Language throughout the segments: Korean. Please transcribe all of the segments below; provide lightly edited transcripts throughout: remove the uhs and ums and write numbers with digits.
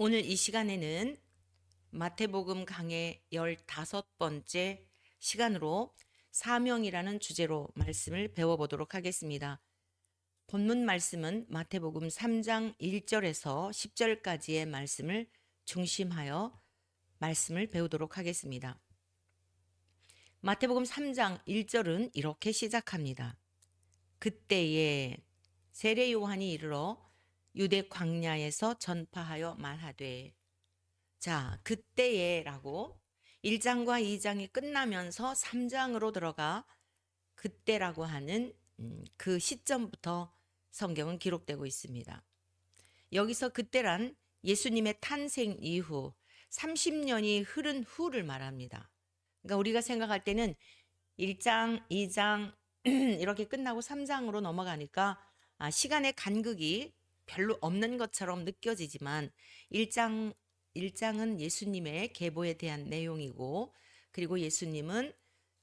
오늘 이 시간에는 마태복음 강의 15번째 시간으로 사명이라는 주제로 말씀을 배워보도록 하겠습니다. 본문 말씀은 마태복음 3장 1절에서 10절까지의 말씀을 중심하여 말씀을 배우도록 하겠습니다. 마태복음 3장 1절은 이렇게 시작합니다. 그때에 세례 요한이 이르러 유대 광야에서 전파하여 말하되. 자, 그때에라고 1장과 2장이 끝나면서 3장으로 들어가 그때라고 하는 그 시점부터 성경은 기록되고 있습니다. 여기서 그때란 예수님의 탄생 이후 30년이 흐른 후를 말합니다. 그러니까 우리가 생각할 때는 1장, 2장 이렇게 끝나고 3장으로 넘어가니까 시간의 간극이 별로 없는 것처럼 느껴지지만 1장은 예수님의 계보에 대한 내용이고, 그리고 예수님은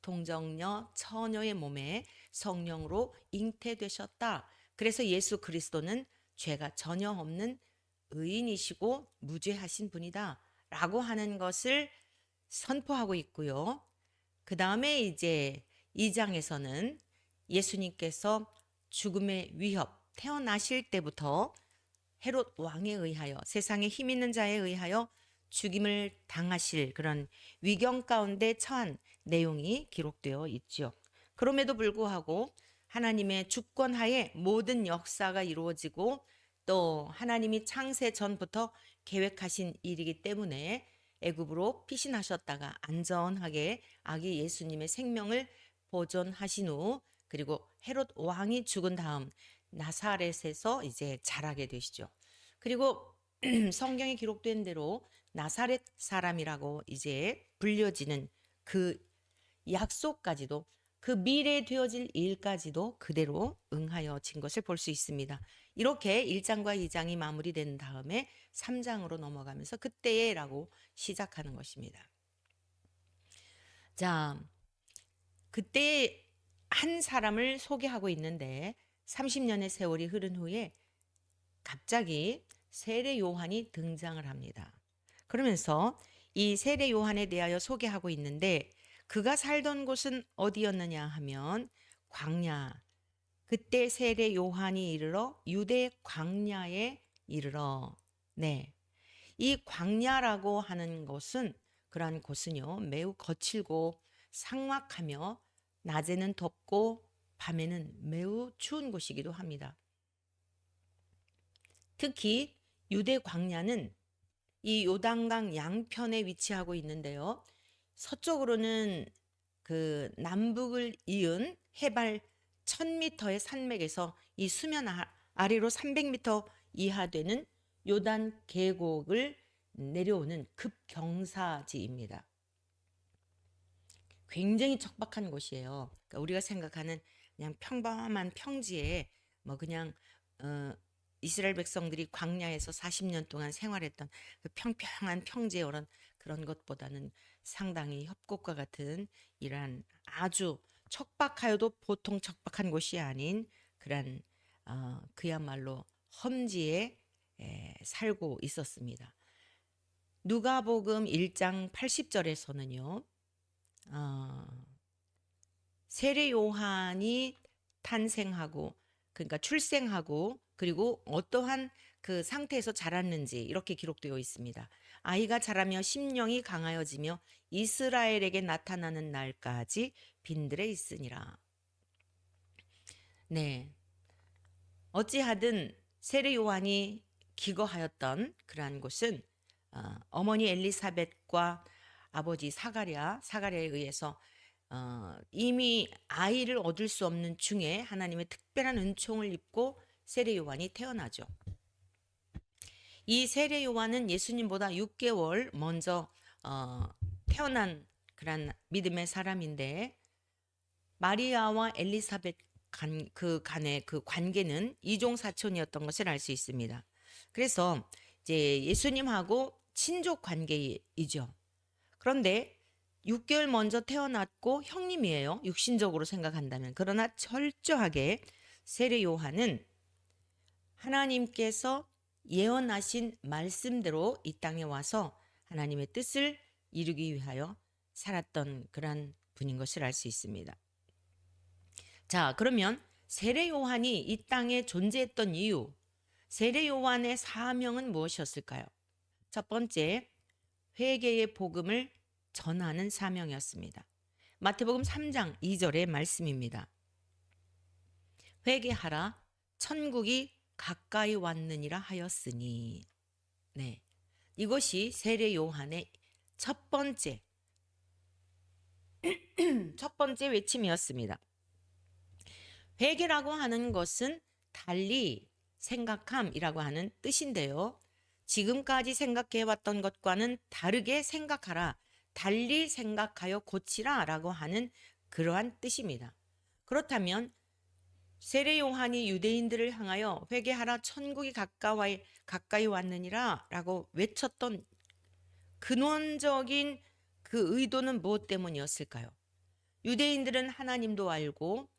동정녀 처녀의 몸에 성령으로 잉태되셨다. 그래서 예수 그리스도는 죄가 전혀 없는 의인이시고 무죄하신 분이다 라고 하는 것을 선포하고 있고요. 그 다음에 이제 2장에서는 예수님께서 죽음의 위협, 태어나실 때부터 헤롯 왕에 의하여, 세상에 힘 있는 자에 의하여 죽임을 당하실 그런 위경 가운데 처한 내용이 기록되어 있죠. 그럼에도 불구하고 하나님의 주권 하에 모든 역사가 이루어지고, 또 하나님이 창세 전부터 계획하신 일이기 때문에 애굽으로 피신하셨다가 안전하게 아기 예수님의 생명을 보존하신 후, 그리고 헤롯 왕이 죽은 다음 나사렛에서 이제 자라게 되시죠. 그리고 성경에 기록된 대로 나사렛 사람이라고 이제 불려지는 그 약속까지도, 그 미래에 되어질 일까지도 그대로 응하여진 것을 볼 수 있습니다. 이렇게 1장과 2장이 마무리된 다음에 3장으로 넘어가면서 그때라고 시작하는 것입니다. 자, 그때 한 사람을 소개하고 있는데 30년의 세월이 흐른 후에 갑자기 세례 요한이 등장을 합니다. 그러면서 이 세례 요한에 대하여 소개하고 있는데, 그가 살던 곳은 어디였느냐 하면 광야. 그때 세례 요한이 이르러 유대 광야에 이르러. 네. 이 광야라고 하는 것은, 그러한 곳은요, 매우 거칠고 삭막하며 낮에는 덥고 밤에는 매우 추운 곳이기도 합니다. 특히 유대 광야는 이 요단강 양편에 위치하고 있는데요. 서쪽으로는 그 남북을 이은 해발 1000m의 산맥에서 이 수면 아래로 300m 이하 되는 요단 계곡을 내려오는 급경사지입니다. 굉장히 척박한 곳이에요. 그러니까 우리가 생각하는 그냥 평범한 평지에 뭐 그냥 이스라엘 백성들이 광야에서 40년 동안 생활했던 그 평평한 평지에 오른 그런 것보다는 상당히 협곡과 같은 이러한 아주 척박하여도 보통 척박한 곳이 아닌 그런 그야말로 험지에 살고 있었습니다. 누가복음 1장 80절에서는요. 세례 요한이 탄생하고, 그러니까 출생하고, 그리고 어떠한 그 상태에서 자랐는지 이렇게 기록되어 있습니다. 아이가 자라며 심령이 강하여지며 이스라엘에게 나타나는 날까지 빈들에 있으니라. 네. 어찌하든 세례 요한이 기거하였던 그러한 곳은 어머니 엘리사벳과 아버지 사가랴에 의해서 이미 아이를 얻을 수 없는 중에 하나님의 특별한 은총을 입고 세례 요한이 태어나죠. 이 세례 요한은 예수님보다 6개월 먼저 태어난 그런 믿음의 사람인데, 마리아와 엘리사벳 간의 그 관계는 이종사촌이었던 것을 알 수 있습니다. 그래서 이제 예수님하고 친족 관계이죠. 그런데 6개월 먼저 태어났고 형님이에요. 육신적으로 생각한다면. 그러나 철저하게 세례 요한은 하나님께서 예언하신 말씀대로 이 땅에 와서 하나님의 뜻을 이루기 위하여 살았던 그런 분인 것을 알 수 있습니다. 자, 그러면 세례 요한이 이 땅에 존재했던 이유, 세례 요한의 사명은 무엇이었을까요? 첫 번째, 회개의 복음을 전하는 사명이었습니다. 마태복음 3장 2절의 말씀입니다. 회개하라, 천국이 가까이 왔느니라 하였으니. 네, 이것이 세례 요한의 첫 번째 외침이었습니다. 회개라고 하는 것은 달리 생각함이라고 하는 뜻인데요. 지금까지 생각해왔던 것과는 다르게 생각하라, 달리 생각하여 고치라 라고 하는 그러한 뜻입니다. 그렇다면 세례 요한이 유대인들을 향하여 회개하라, 천국이 가까이 왔느니라 라고 외쳤던 근원적인 그 의도는 무엇 때문이었을까요? 유대인들은 하나님도 알고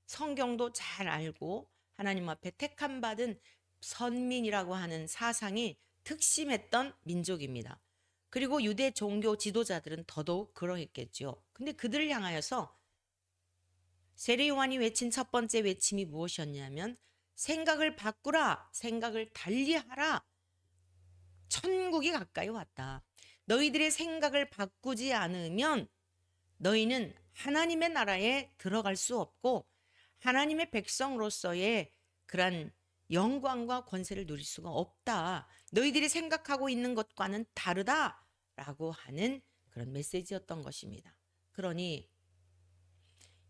성경도 잘 알고 하나님 앞에 택함받은 선민이라고 하는 사상이 특심했던 민족입니다. 그리고 유대 종교 지도자들은 더더욱 그러했겠죠. 근데 그들을 향하여서 세례 요한이 외친 첫 번째 외침이 무엇이었냐면 생각을 바꾸라, 생각을 달리하라, 천국이 가까이 왔다. 너희들의 생각을 바꾸지 않으면 너희는 하나님의 나라에 들어갈 수 없고 하나님의 백성으로서의 그런 영광과 권세를 누릴 수가 없다. 너희들이 생각하고 있는 것과는 다르다라고 하는 그런 메시지였던 것입니다. 그러니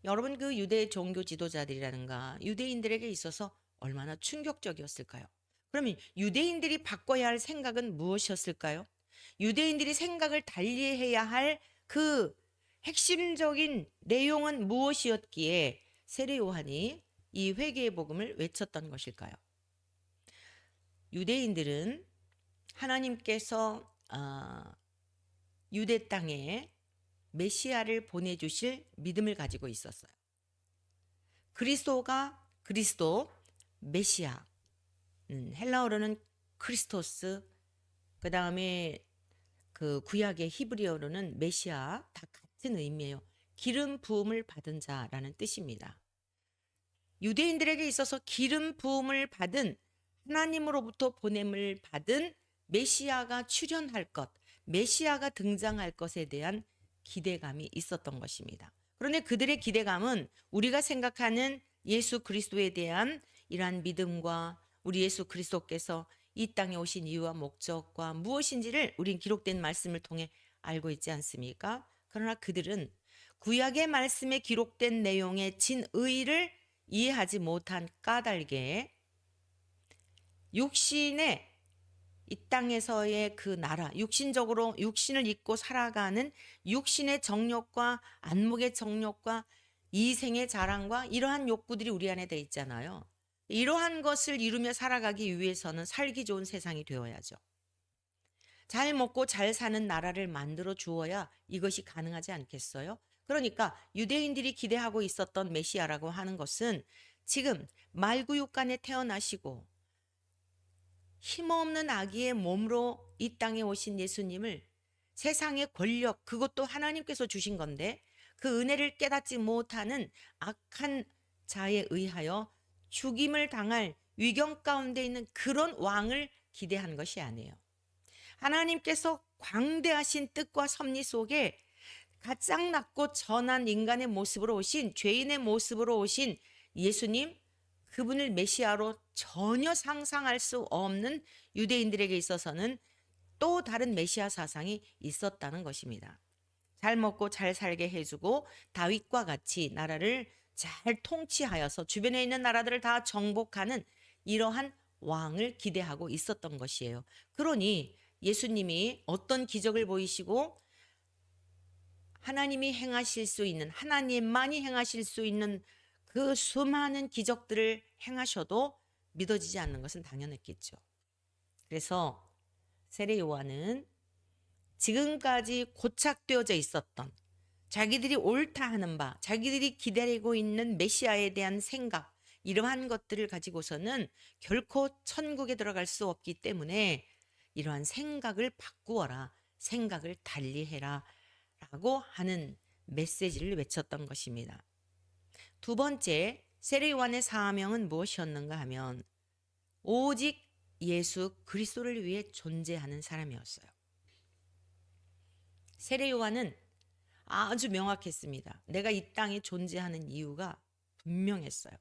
여러분, 그 유대 종교 지도자들이라든가 유대인들에게 있어서 얼마나 충격적이었을까요? 그러면 유대인들이 바꿔야 할 생각은 무엇이었을까요? 유대인들이 생각을 달리해야 할 그 핵심적인 내용은 무엇이었기에 세례 요한이 이 회개의 복음을 외쳤던 것일까요? 유대인들은 하나님께서 유대 땅에 메시아를 보내주실 믿음을 가지고 있었어요. 그리스도, 메시아, 헬라어로는 크리스토스, 그 다음에 그 구약의 히브리어로는 메시아, 다 같은 의미예요. 기름 부음을 받은 자라는 뜻입니다. 유대인들에게 있어서 기름 부음을 받은, 하나님으로부터 보냄을 받은 메시아가 출현할 것, 메시아가 등장할 것에 대한 기대감이 있었던 것입니다. 그런데 그들의 기대감은 우리가 생각하는 예수 그리스도에 대한 이러한 믿음과 우리 예수 그리스도께서 이 땅에 오신 이유와 목적과 무엇인지를 우린 기록된 말씀을 통해 알고 있지 않습니까? 그러나 그들은 구약의 말씀에 기록된 내용의 진의를 이해하지 못한 까닭에 육신의 이 땅에서의 그 나라, 육신적으로 육신을 입고 살아가는 육신의 정욕과 안목의 정욕과 이생의 자랑과 이러한 욕구들이 우리 안에 돼 있잖아요. 이러한 것을 이루며 살아가기 위해서는 살기 좋은 세상이 되어야죠. 잘 먹고 잘 사는 나라를 만들어 주어야 이것이 가능하지 않겠어요? 그러니까 유대인들이 기대하고 있었던 메시아라고 하는 것은 지금 말구육간에 태어나시고 힘없는 아기의 몸으로 이 땅에 오신 예수님을 세상의 권력, 그것도 하나님께서 주신 건데 그 은혜를 깨닫지 못하는 악한 자에 의하여 죽임을 당할 위경 가운데 있는 그런 왕을 기대한 것이 아니에요. 하나님께서 광대하신 뜻과 섭리 속에 가장 낮고 전한 인간의 모습으로 오신, 죄인의 모습으로 오신 예수님, 그분을 메시아로 전혀 상상할 수 없는 유대인들에게 있어서는 또 다른 메시아 사상이 있었다는 것입니다. 잘 먹고 잘 살게 해주고 다윗과 같이 나라를 잘 통치하여서 주변에 있는 나라들을 다 정복하는 이러한 왕을 기대하고 있었던 것이에요. 그러니 예수님이 어떤 기적을 보이시고 하나님이 행하실 수 있는, 하나님만이 행하실 수 있는 그 수많은 기적들을 행하셔도 믿어지지 않는 것은 당연했겠죠. 그래서 세례 요한은 지금까지 고착되어져 있었던 자기들이 옳다 하는 바, 자기들이 기다리고 있는 메시아에 대한 생각, 이러한 것들을 가지고서는 결코 천국에 들어갈 수 없기 때문에 이러한 생각을 바꾸어라. 생각을 달리해라. 라고 하는 메시지를 외쳤던 것입니다. 두 번째, 세례 요한의 사명은 무엇이었는가 하면 오직 예수 그리스도를 위해 존재하는 사람이었어요. 세례 요한은 아주 명확했습니다. 내가 이 땅에 존재하는 이유가 분명했어요.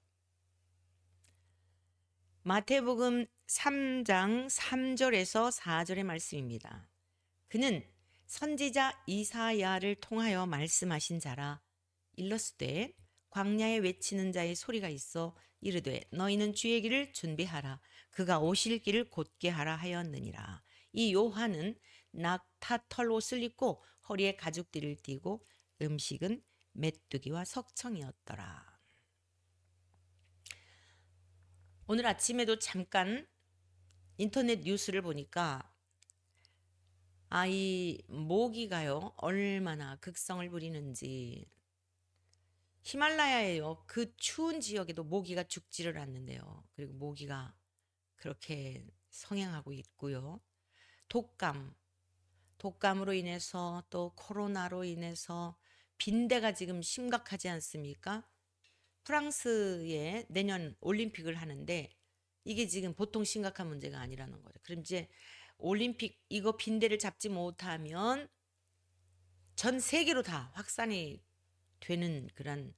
마태복음 3장 3절에서 4절의 말씀입니다. 그는 선지자 이사야를 통하여 말씀하신 자라. 일렀으되 광야에 외치는 자의 소리가 있어 이르되 너희는 주의 길을 준비하라. 그가 오실 길을 곧게 하라 하였느니라. 이 요한은 낙타털 옷을 입고 허리에 가죽띠를 띠고 음식은 메뚜기와 석청이었더라. 오늘 아침에도 잠깐 인터넷 뉴스를 보니까 이 모기가요 얼마나 극성을 부리는지. 히말라야에요 그 추운 지역에도 모기가 죽지를 않는데요. 그리고 모기가 그렇게 성행하고 있고요. 독감으로 인해서 또 코로나로 인해서 빈대가 지금 심각하지 않습니까? 프랑스에 내년 올림픽을 하는데 이게 지금 보통 심각한 문제가 아니라는 거죠. 그럼 이제 올림픽 이거 빈대를 잡지 못하면 전 세계로 다 확산이 되는 그런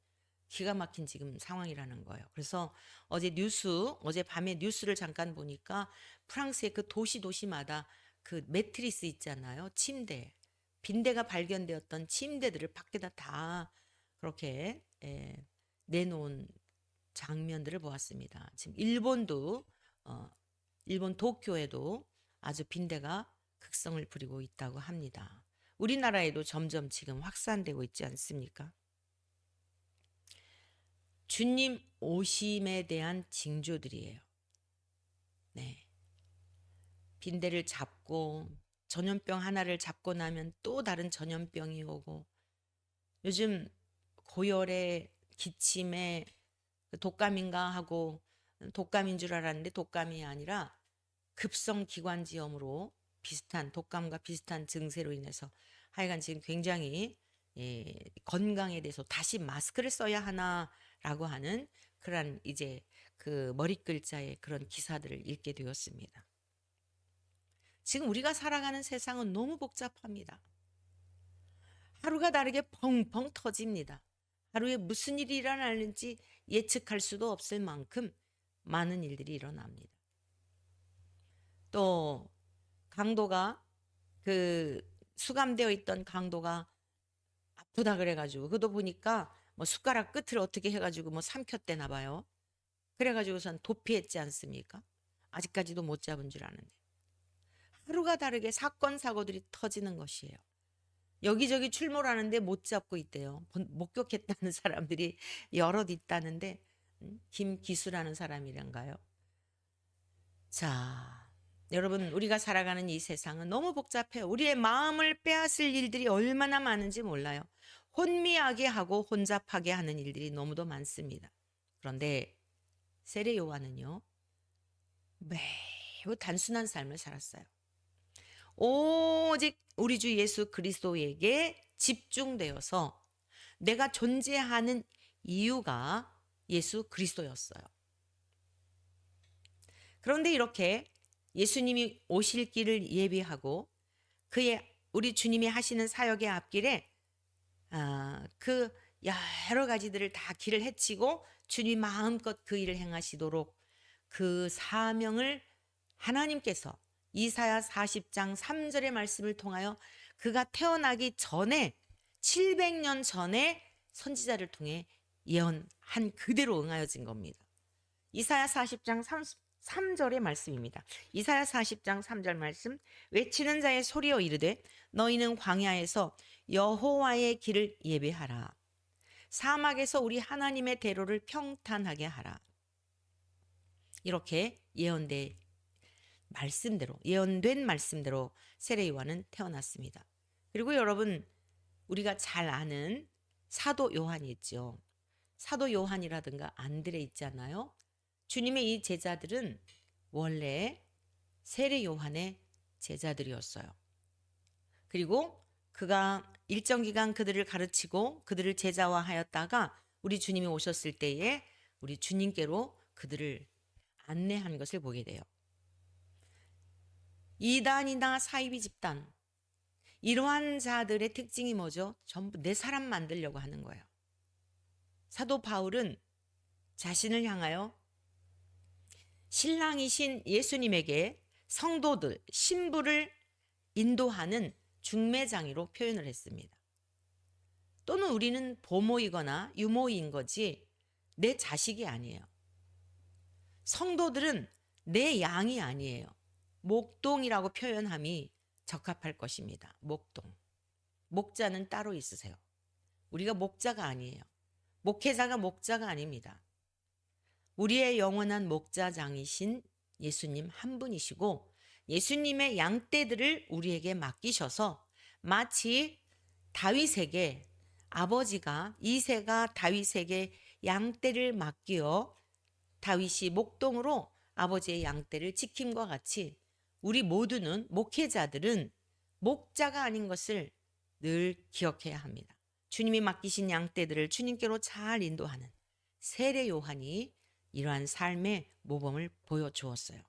기가 막힌 지금 상황이라는 거예요. 그래서 어젯밤에 뉴스를 잠깐 보니까 프랑스의 그 도시마다 그 매트리스 있잖아요. 침대. 빈대가 발견되었던 침대들을 밖에다 다 그렇게 내놓은 장면들을 보았습니다. 지금 일본 도쿄에도 아주 빈대가 극성을 부리고 있다고 합니다. 우리나라에도 점점 지금 확산되고 있지 않습니까? 주님 오심에 대한 징조들이에요. 네. 빈대를 잡고 전염병 하나를 잡고 나면 또 다른 전염병이 오고 요즘 고열에 기침에 독감인가 하고 독감인 줄 알았는데 독감이 아니라 급성기관지염으로 비슷한 독감과 비슷한 증세로 인해서 하여간 지금 굉장히 건강에 대해서 다시 마스크를 써야 하나라고 하는 그런 이제 그 머릿글자의 그런 기사들을 읽게 되었습니다. 지금 우리가 살아가는 세상은 너무 복잡합니다. 하루가 다르게 펑펑 터집니다. 하루에 무슨 일이 일어나는지 예측할 수도 없을 만큼 많은 일들이 일어납니다. 또 강도가 수감되어 있던 강도가 아프다 그래가지고 그도 보니까 뭐 숟가락 끝을 어떻게 해가지고 뭐 삼켰대나 봐요. 그래가지고선 도피했지 않습니까? 아직까지도 못 잡은 줄 아는데 하루가 다르게 사건 사고들이 터지는 것이에요. 여기저기 출몰하는데 못 잡고 있대요. 목격했다는 사람들이 여럿 있다는데 김기수라는 사람이란가요? 자, 여러분 우리가 살아가는 이 세상은 너무 복잡해요. 우리의 마음을 빼앗을 일들이 얼마나 많은지 몰라요. 혼미하게 하고 혼잡하게 하는 일들이 너무도 많습니다. 그런데 세례 요한은요. 매우 단순한 삶을 살았어요. 오직 우리 주 예수 그리스도에게 집중되어서 내가 존재하는 이유가 예수 그리스도였어요. 그런데 이렇게 예수님이 오실 길을 예비하고 우리 주님이 하시는 사역의 앞길에 그 여러 가지들을 다 길을 헤치고 주님 마음껏 그 일을 행하시도록 그 사명을 하나님께서 이사야 40장 3절의 말씀을 통하여 그가 태어나기 전에 700년 전에 선지자를 통해 예언한 그대로 응하여진 겁니다. 이사야 40장 3절의 말씀입니다. 이사야 40장 3절 말씀. 외치는 자의 소리여 이르되 너희는 광야에서 여호와의 길을 예배하라. 사막에서 우리 하나님의 대로를 평탄하게 하라. 이렇게 예언된 말씀대로 세례 요한은 태어났습니다. 그리고 여러분 우리가 잘 아는 사도 요한이 있죠. 사도 요한이라든가 안드레 있잖아요. 주님의 이 제자들은 원래 세례 요한의 제자들이었어요. 그리고 그가 일정 기간 그들을 가르치고 그들을 제자화하였다가 우리 주님이 오셨을 때에 우리 주님께로 그들을 안내한 것을 보게 돼요. 이단이나 사이비 집단, 이러한 자들의 특징이 뭐죠? 전부 내 사람 만들려고 하는 거예요. 사도 바울은 자신을 향하여 신랑이신 예수님에게 성도들, 신부를 인도하는 중매장이로 표현을 했습니다. 또는 우리는 보모이거나 유모인 거지 내 자식이 아니에요. 성도들은 내 양이 아니에요. 목동이라고 표현함이 적합할 것입니다. 목동. 목자는 따로 있으세요. 우리가 목자가 아니에요. 목회자가 목자가 아닙니다. 우리의 영원한 목자장이신 예수님 한 분이시고 예수님의 양떼들을 우리에게 맡기셔서 마치 다윗에게 아버지가 이새가 다윗에게 양떼를 맡기어 다윗이 목동으로 아버지의 양떼를 지킴과 같이 우리 모두는 목회자들은 목자가 아닌 것을 늘 기억해야 합니다. 주님이 맡기신 양떼들을 주님께로 잘 인도하는 세례 요한이 이러한 삶의 모범을 보여주었어요.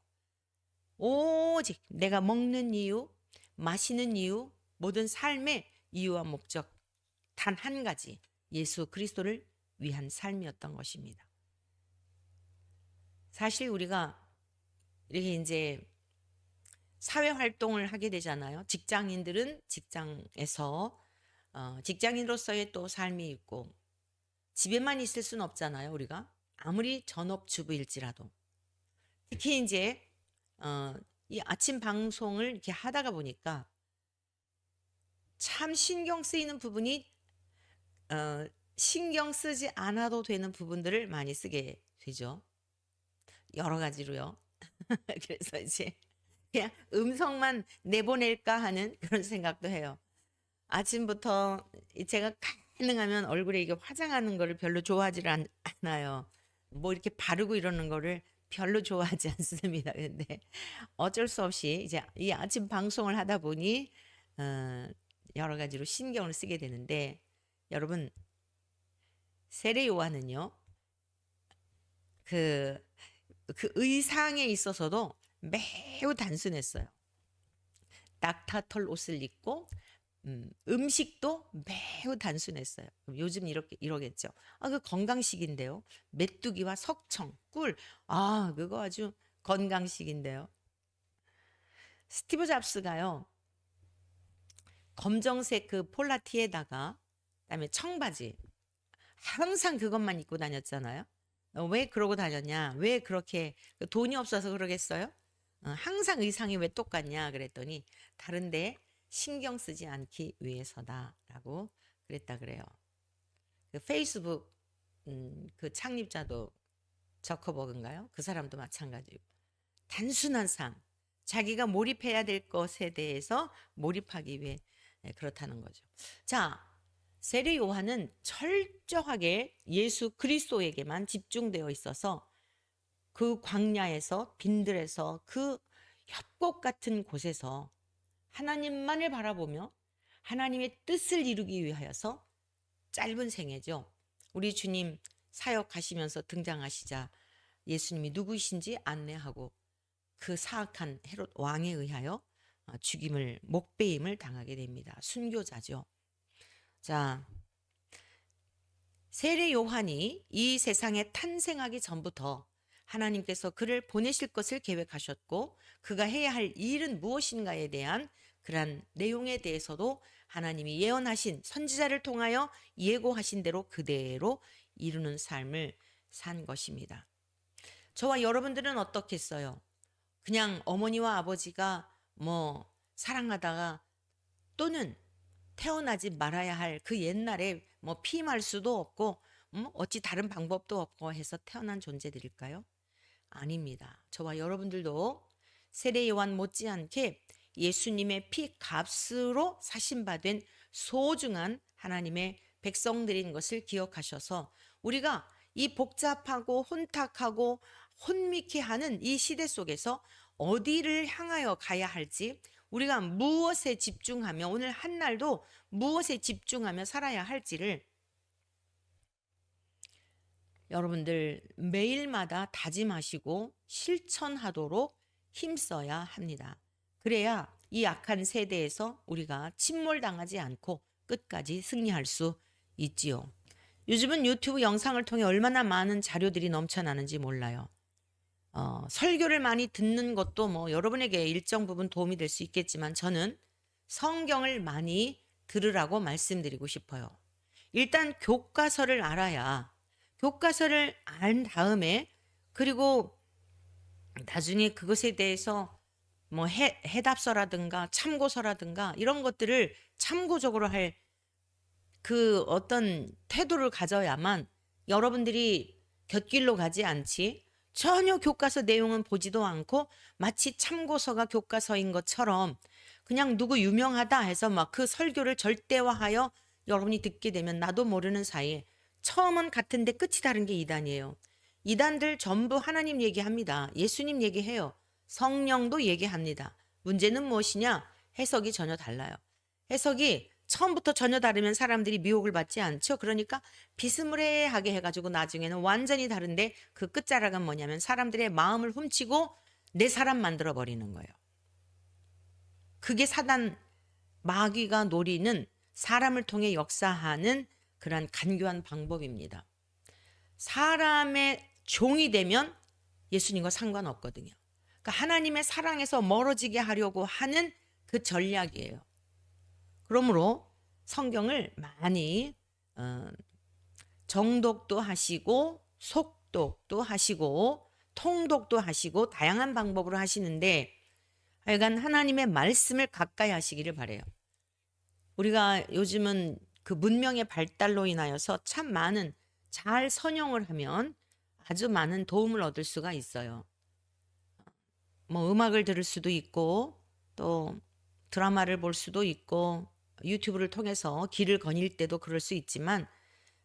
오직 내가 먹는 이유, 마시는 이유, 모든 삶의 이유와 목적 단 한 가지, 예수 그리스도를 위한 삶이었던 것입니다. 사실 우리가 이렇게 이제 사회 활동을 하게 되잖아요. 직장인들은 직장에서 직장인으로서의 또 삶이 있고 집에만 있을 수는 없잖아요. 우리가 아무리 전업주부일지라도 특히 이제 이 아침 방송을 이렇게 하다가 보니까 참 신경 쓰이는 부분이 신경 쓰지 않아도 되는 부분들을 많이 쓰게 되죠. 여러 가지로요. 그래서 이제 그냥 음성만 내보낼까 하는 그런 생각도 해요. 아침부터 제가 가능하면 얼굴에 이게 화장하는 거를 별로 좋아하지 않아요. 뭐 이렇게 바르고 이러는 거를 별로 좋아하지 않습니다. 근데 어쩔 수 없이 이제 이 아침 방송을 하다 보니 여러 가지로 신경을 쓰게 되는데 여러분 세례 요한은요 그 의상에 있어서도 매우 단순했어요. 낙타털 옷을 입고 음식도 매우 단순했어요. 요즘 이렇게 이러겠죠. 그 건강식인데요. 메뚜기와 석청, 꿀. 그거 아주 건강식인데요. 스티브 잡스가요. 검정색 그 폴라티에다가 그다음에 청바지 항상 그것만 입고 다녔잖아요. 왜 그러고 다녔냐? 왜 그렇게 돈이 없어서 그러겠어요? 항상 의상이 왜 똑같냐? 그랬더니 다른데 신경 쓰지 않기 위해서다라고 그랬다 그래요. 그 페이스북 그 창립자도 저커버그인가요? 그 사람도 마찬가지고 단순한 삶, 자기가 몰입해야 될 것에 대해서 몰입하기 위해 그렇다는 거죠. 자, 세례 요한은 철저하게 예수 그리스도에게만 집중되어 있어서 그 광야에서 빈들에서 그 협곡 같은 곳에서 하나님만을 바라보며 하나님의 뜻을 이루기 위하여서 짧은 생애죠. 우리 주님 사역하시면서 등장하시자 예수님이 누구이신지 안내하고 그 사악한 헤롯 왕에 의하여 죽임을 목배임을 당하게 됩니다. 순교자죠. 자, 세례 요한이 이 세상에 탄생하기 전부터 하나님께서 그를 보내실 것을 계획하셨고 그가 해야 할 일은 무엇인가에 대한 그러한 내용에 대해서도 하나님이 예언하신 선지자를 통하여 예고하신 대로 그대로 이루는 삶을 산 것입니다. 저와 여러분들은 어떻겠어요? 그냥 어머니와 아버지가 뭐 사랑하다가 또는 태어나지 말아야 할 그 옛날에 뭐 피임할 수도 없고 어찌 다른 방법도 없고 해서 태어난 존재들일까요? 아닙니다. 저와 여러분들도 세례 요한 못지않게 예수님의 피 값으로 사신받은 소중한 하나님의 백성들인 것을 기억하셔서 우리가 이 복잡하고 혼탁하고 혼미케 하는 이 시대 속에서 어디를 향하여 가야 할지, 우리가 무엇에 집중하며 오늘 한 날도 무엇에 집중하며 살아야 할지를 여러분들 매일마다 다짐하시고 실천하도록 힘써야 합니다. 그래야 이 악한 세대에서 우리가 침몰당하지 않고 끝까지 승리할 수 있지요. 요즘은 유튜브 영상을 통해 얼마나 많은 자료들이 넘쳐나는지 몰라요. 설교를 많이 듣는 것도 뭐 여러분에게 일정 부분 도움이 될 수 있겠지만 저는 성경을 많이 들으라고 말씀드리고 싶어요. 일단 교과서를 알아야, 교과서를 안 다음에, 그리고 나중에 그것에 대해서 뭐 해답서라든가 참고서라든가 이런 것들을 참고적으로 할 그 어떤 태도를 가져야만 여러분들이 곁길로 가지 않지, 전혀 교과서 내용은 보지도 않고 마치 참고서가 교과서인 것처럼 그냥 누구 유명하다 해서 막 그 설교를 절대화하여 여러분이 듣게 되면 나도 모르는 사이에 처음은 같은데 끝이 다른 게 이단이에요. 이단들 전부 하나님 얘기합니다. 예수님 얘기해요. 성령도 얘기합니다. 문제는 무엇이냐? 해석이 전혀 달라요. 해석이 처음부터 전혀 다르면 사람들이 미혹을 받지 않죠. 그러니까 비스무리하게 해가지고 나중에는 완전히 다른데 그 끝자락은 뭐냐면 사람들의 마음을 훔치고 내 사람 만들어 버리는 거예요. 그게 사단 마귀가 노리는 사람을 통해 역사하는 그러한 간교한 방법입니다. 사람의 종이 되면 예수님과 상관없거든요. 그러니까 하나님의 사랑에서 멀어지게 하려고 하는 그 전략이에요. 그러므로 성경을 많이 정독도 하시고 속독도 하시고 통독도 하시고 다양한 방법으로 하시는데 하여간 하나님의 말씀을 가까이 하시기를 바라요. 우리가 요즘은 그 문명의 발달로 인하여서 참 많은 잘 선용을 하면 아주 많은 도움을 얻을 수가 있어요. 뭐 음악을 들을 수도 있고 또 드라마를 볼 수도 있고 유튜브를 통해서 길을 거닐 때도 그럴 수 있지만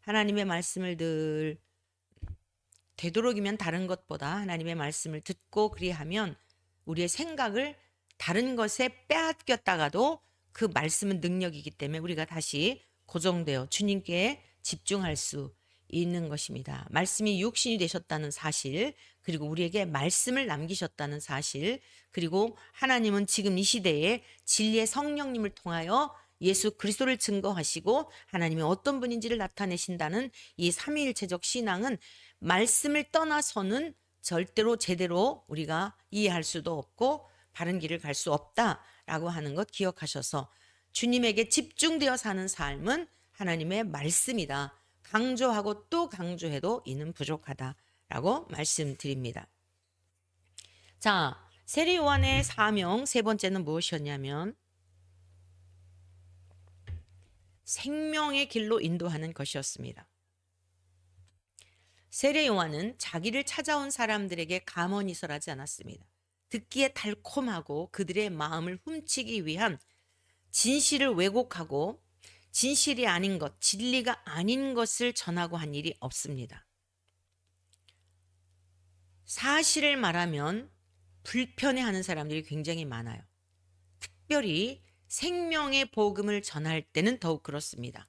하나님의 말씀을 늘 되도록이면 다른 것보다 하나님의 말씀을 듣고 그리하면 우리의 생각을 다른 것에 빼앗겼다가도 그 말씀은 능력이기 때문에 우리가 다시 고정되어 주님께 집중할 수 있는 것입니다. 말씀이 육신이 되셨다는 사실, 그리고 우리에게 말씀을 남기셨다는 사실, 그리고 하나님은 지금 이 시대에 진리의 성령님을 통하여 예수 그리스도를 증거하시고 하나님이 어떤 분인지를 나타내신다는 이 삼위일체적 신앙은 말씀을 떠나서는 절대로 제대로 우리가 이해할 수도 없고 바른 길을 갈 수 없다라고 하는 것 기억하셔서 주님에게 집중되어 사는 삶은 하나님의 말씀이다. 강조하고 또 강조해도 이는 부족하다라고 말씀드립니다. 자, 세례 요한의 사명 세 번째는 무엇이었냐면 생명의 길로 인도하는 것이었습니다. 세례 요한은 자기를 찾아온 사람들에게 감언이설하지 않았습니다. 듣기에 달콤하고 그들의 마음을 훔치기 위한 진실을 왜곡하고 진실이 아닌 것, 진리가 아닌 것을 전하고 한 일이 없습니다. 사실을 말하면 불편해하는 사람들이 굉장히 많아요. 특별히 생명의 복음을 전할 때는 더욱 그렇습니다.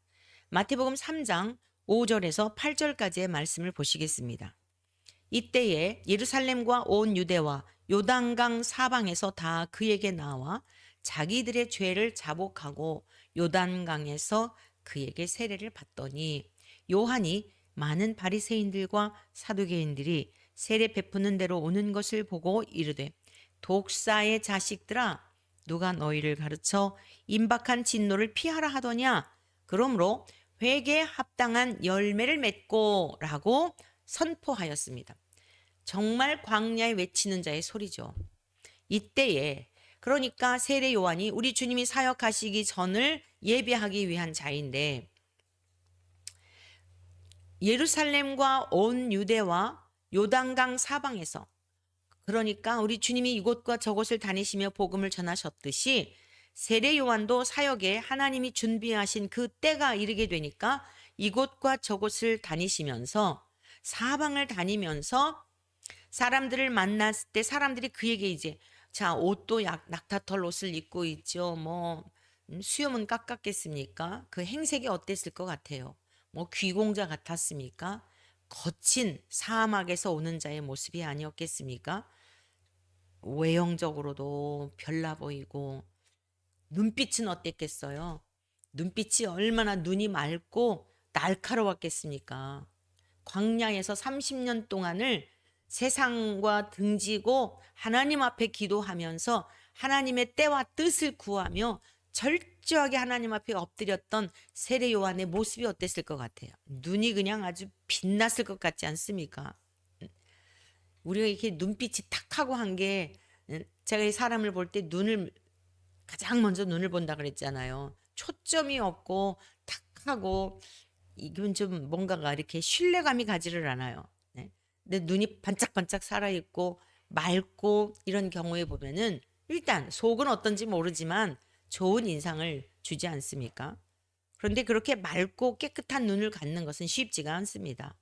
마태복음 3장 5절에서 8절까지의 말씀을 보시겠습니다. 이때에 예루살렘과 온 유대와 요단강 사방에서 다 그에게 나와 자기들의 죄를 자복하고 요단강에서 그에게 세례를 받더니 요한이 많은 바리새인들과 사두개인들이 세례 베푸는 대로 오는 것을 보고 이르되 독사의 자식들아 누가 너희를 가르쳐 임박한 진노를 피하라 하더냐 그러므로 회개에 합당한 열매를 맺고 라고 선포하였습니다. 정말 광야에 외치는 자의 소리죠. 이때에 그러니까 세례 요한이 우리 주님이 사역하시기 전을 예비하기 위한 자인데 예루살렘과 온 유대와 요단강 사방에서 그러니까 우리 주님이 이곳과 저곳을 다니시며 복음을 전하셨듯이 세례 요한도 사역에 하나님이 준비하신 그 때가 이르게 되니까 이곳과 저곳을 다니시면서 사방을 다니면서 사람들을 만났을 때 사람들이 그에게 이제 자, 옷도 낙타털 옷을 입고 있죠. 뭐 수염은 깎았겠습니까? 그 행색이 어땠을 것 같아요? 뭐 귀공자 같았습니까? 거친 사막에서 오는 자의 모습이 아니었겠습니까? 외형적으로도 별나 보이고 눈빛은 어땠겠어요? 눈빛이 얼마나 눈이 맑고 날카로웠겠습니까? 광야에서 30년 동안을 세상과 등지고 하나님 앞에 기도하면서 하나님의 때와 뜻을 구하며 철저하게 하나님 앞에 엎드렸던 세례 요한의 모습이 어땠을 것 같아요? 눈이 그냥 아주 빛났을 것 같지 않습니까? 우리가 이렇게 눈빛이 탁하고 한 게 제가 이 사람을 볼 때 눈을 가장 먼저 눈을 본다 그랬잖아요. 초점이 없고 탁하고 이건 좀 뭔가가 이렇게 신뢰감이 가지를 않아요. 네. 근데 눈이 반짝반짝 살아있고 맑고 이런 경우에 보면은 일단 속은 어떤지 모르지만 좋은 인상을 주지 않습니까? 그런데 그렇게 맑고 깨끗한 눈을 갖는 것은 쉽지가 않습니다.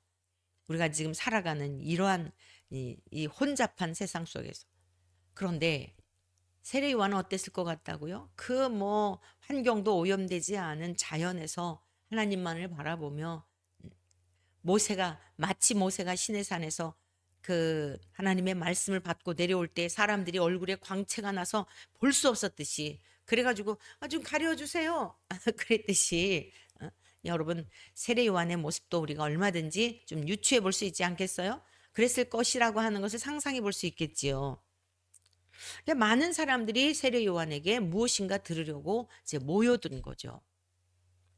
우리가 지금 살아가는 이러한 이 혼잡한 세상 속에서. 그런데 세례 요한은 어땠을 것 같다고요? 그 뭐 환경도 오염되지 않은 자연에서 하나님만을 바라보며 마치 모세가 시내산에서 그 하나님의 말씀을 받고 내려올 때 사람들이 얼굴에 광채가 나서 볼 수 없었듯이 그래가지고 좀 가려주세요 그랬듯이 여러분 세례 요한의 모습도 우리가 얼마든지 좀 유추해 볼 수 있지 않겠어요? 그랬을 것이라고 하는 것을 상상해 볼 수 있겠지요. 많은 사람들이 세례 요한에게 무엇인가 들으려고 이제 모여든 거죠.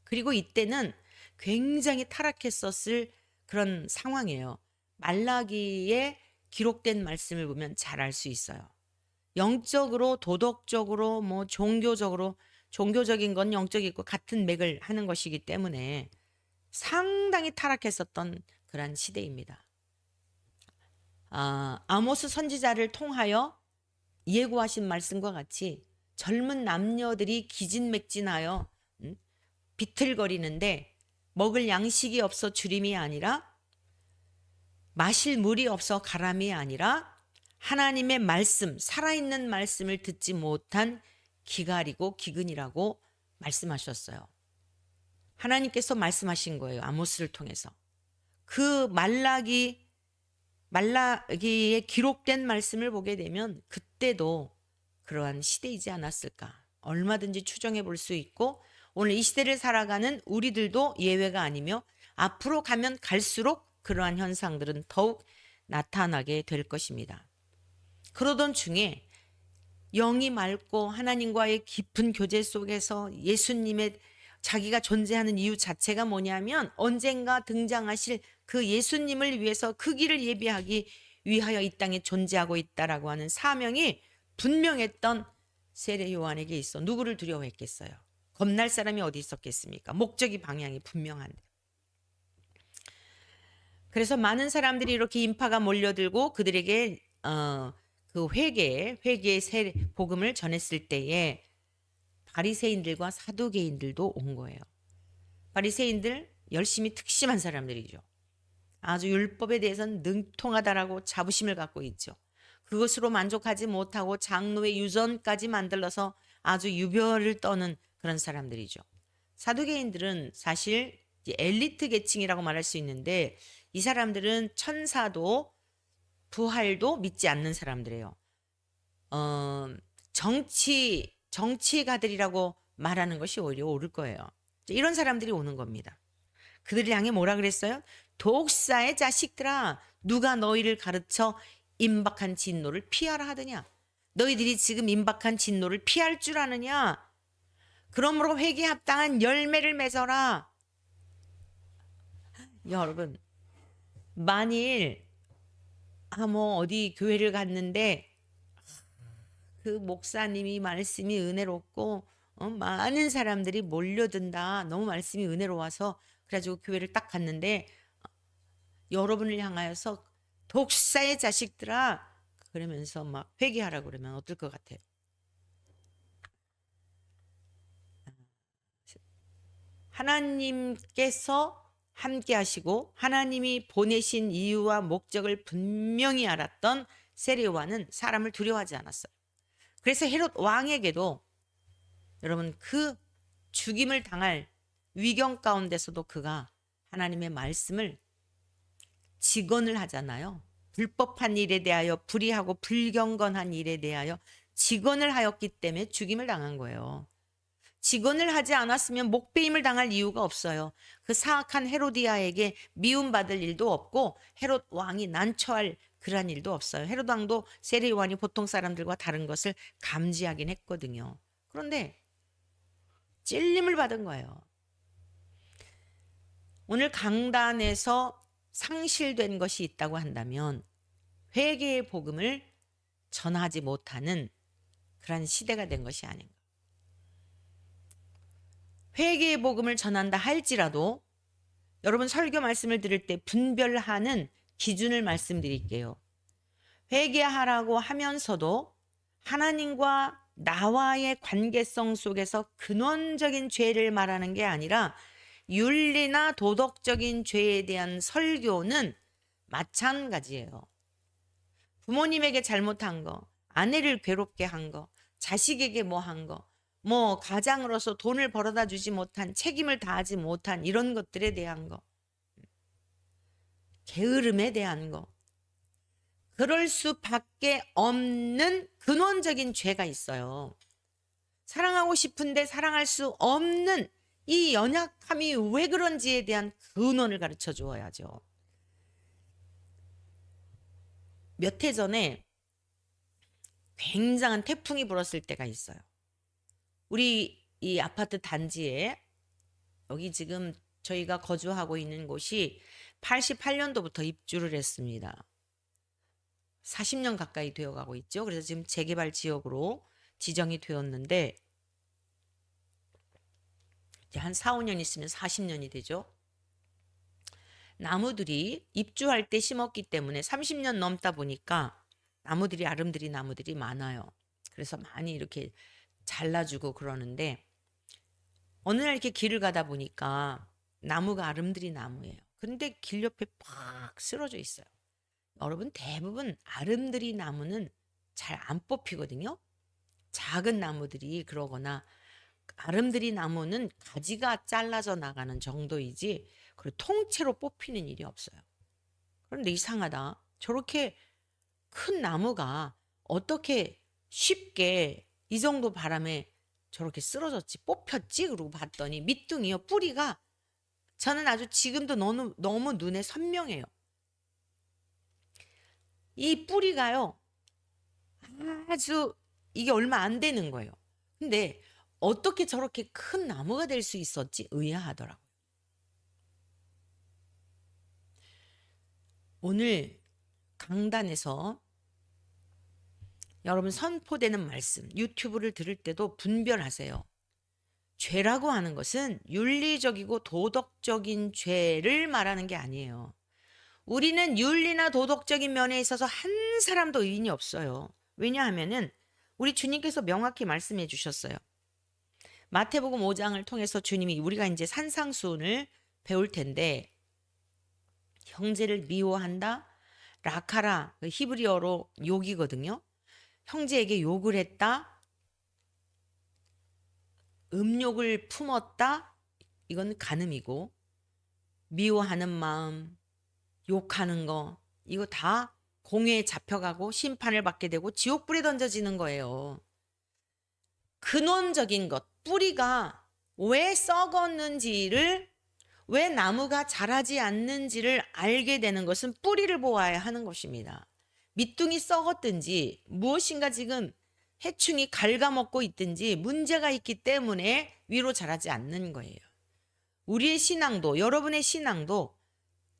그리고 이때는 굉장히 타락했었을 그런 상황이에요. 말라기에 기록된 말씀을 보면 잘 알 수 있어요. 영적으로, 도덕적으로, 뭐 종교적으로, 종교적인 건 영적이고 같은 맥을 하는 것이기 때문에 상당히 타락했었던 그런 시대입니다. 아모스 선지자를 통하여 예고하신 말씀과 같이 젊은 남녀들이 기진맥진하여 비틀거리는데 먹을 양식이 없어 주림이 아니라 마실 물이 없어 가람이 아니라 하나님의 말씀, 살아있는 말씀을 듣지 못한 기갈이고 기근이라고 말씀하셨어요. 하나님께서 말씀하신 거예요. 아모스를 통해서. 그 말라기에 기록된 말씀을 보게 되면 그때도 그러한 시대이지 않았을까. 얼마든지 추정해 볼 수 있고 오늘 이 시대를 살아가는 우리들도 예외가 아니며 앞으로 가면 갈수록 그러한 현상들은 더욱 나타나게 될 것입니다. 그러던 중에 영이 맑고 하나님과의 깊은 교제 속에서 예수님의 자기가 존재하는 이유 자체가 뭐냐면 언젠가 등장하실 그 예수님을 위해서 그 길을 예비하기 위하여 이 땅에 존재하고 있다라고 하는 사명이 분명했던 세례 요한에게 있어 누구를 두려워했겠어요? 겁날 사람이 어디 있었겠습니까? 목적이 방향이 분명한데. 그래서 많은 사람들이 이렇게 인파가 몰려들고 그들에게 그 회개의 복음을 전했을 때에 바리새인들과 사두개인들도 온 거예요. 바리새인들 열심히 특심한 사람들이죠. 아주 율법에 대해서는 능통하다라고 자부심을 갖고 있죠. 그것으로 만족하지 못하고 장로의 유전까지 만들어서 아주 유별을 떠는 그런 사람들이죠. 사두개인들은 사실 엘리트 계층이라고 말할 수 있는데 이 사람들은 천사도 부활도 믿지 않는 사람들이에요. 정치가들이라고 말하는 것이 오히려 옳을 거예요. 이런 사람들이 오는 겁니다. 그들을 향해 뭐라 그랬어요? 독사의 자식들아, 누가 너희를 가르쳐 임박한 진노를 피하라 하더냐? 너희들이 지금 임박한 진노를 피할 줄 아느냐? 그러므로 회개에 합당한 열매를 맺어라. 여러분, 만일 뭐 어디 교회를 갔는데 그 목사님이 말씀이 은혜롭고 많은 사람들이 몰려든다. 너무 말씀이 은혜로워서 그래가지고 교회를 딱 갔는데 여러분을 향하여서 독사의 자식들아 그러면서 막 회개하라 그러면 어떨 것 같아요? 하나님께서 함께 하시고 하나님이 보내신 이유와 목적을 분명히 알았던 세례요한은 사람을 두려워하지 않았어요. 그래서 헤롯 왕에게도 여러분 그 죽임을 당할 위경 가운데서도 그가 하나님의 말씀을 직언을 하잖아요. 불법한 일에 대하여 불의하고 불경건한 일에 대하여 직언을 하였기 때문에 죽임을 당한 거예요. 직언을 하지 않았으면 목배임을 당할 이유가 없어요. 그 사악한 헤로디아에게 미움받을 일도 없고 헤롯 왕이 난처할 그러한 일도 없어요. 헤롯 왕도 세례 요한이 보통 사람들과 다른 것을 감지하긴 했거든요. 그런데 찔림을 받은 거예요. 오늘 강단에서 상실된 것이 있다고 한다면 회개의 복음을 전하지 못하는 그런 시대가 된 것이 아닌가. 회개의 복음을 전한다 할지라도 여러분 설교 말씀을 들을 때 분별하는 기준을 말씀드릴게요. 회개하라고 하면서도 하나님과 나와의 관계성 속에서 근원적인 죄를 말하는 게 아니라 윤리나 도덕적인 죄에 대한 설교는 마찬가지예요. 부모님에게 잘못한 거, 아내를 괴롭게 한 거, 자식에게 뭐 한 거, 뭐 가장으로서 돈을 벌어다 주지 못한, 책임을 다하지 못한 이런 것들에 대한 거, 게으름에 대한 거, 그럴 수밖에 없는 근원적인 죄가 있어요. 사랑하고 싶은데 사랑할 수 없는 이 연약함이 왜 그런지에 대한 근원을 가르쳐 주어야죠. 몇 해 전에 굉장한 태풍이 불었을 때가 있어요. 우리 이 아파트 단지에 여기 지금 저희가 거주하고 있는 곳이 88년도부터 입주를 했습니다. 40년 가까이 되어가고 있죠. 그래서 지금 재개발 지역으로 지정이 되었는데 이제 한 4, 5년 있으면 40년이 되죠. 나무들이 입주할 때 심었기 때문에 30년 넘다 보니까 나무들이 아름드리 나무들이 많아요. 그래서 많이 이렇게 잘라주고 그러는데 어느 날 이렇게 길을 가다 보니까 나무가 아름드리 나무예요. 그런데 길 옆에 팍 쓰러져 있어요. 여러분 대부분 아름드리 나무는 잘 안 뽑히거든요. 작은 나무들이 그러거나 아름드리 나무는 가지가 잘라져 나가는 정도이지 그리고 통째로 뽑히는 일이 없어요. 그런데 이상하다. 저렇게 큰 나무가 어떻게 쉽게 이 정도 바람에 저렇게 쓰러졌지 뽑혔지? 그러고 봤더니 밑둥이요. 뿌리가 저는 아주 지금도 너무 눈에 선명해요. 이 뿌리가요. 아주 이게 얼마 안 되는 거예요. 근데 어떻게 저렇게 큰 나무가 될 수 있었지? 의아하더라고요. 오늘 강단에서 여러분 선포되는 말씀, 유튜브를 들을 때도 분별하세요. 죄라고 하는 것은 윤리적이고 도덕적인 죄를 말하는 게 아니에요. 우리는 윤리나 도덕적인 면에 있어서 한 사람도 의인이 없어요. 왜냐하면은 우리 주님께서 명확히 말씀해 주셨어요. 마태복음 5장을 통해서 주님이 우리가 이제 산상수훈을 배울 텐데 형제를 미워한다? 라카라 그 히브리어로 욕이거든요. 형제에게 욕을 했다? 음욕을 품었다? 이건 간음이고 미워하는 마음, 욕하는 거 이거 다 공회에 잡혀가고 심판을 받게 되고 지옥불에 던져지는 거예요. 근원적인 것, 뿌리가 왜 썩었는지를 왜 나무가 자라지 않는지를 알게 되는 것은 뿌리를 보아야 하는 것입니다. 밑둥이 썩었든지 무엇인가 지금 해충이 갉아먹고 있든지 문제가 있기 때문에 위로 자라지 않는 거예요. 우리의 신앙도 여러분의 신앙도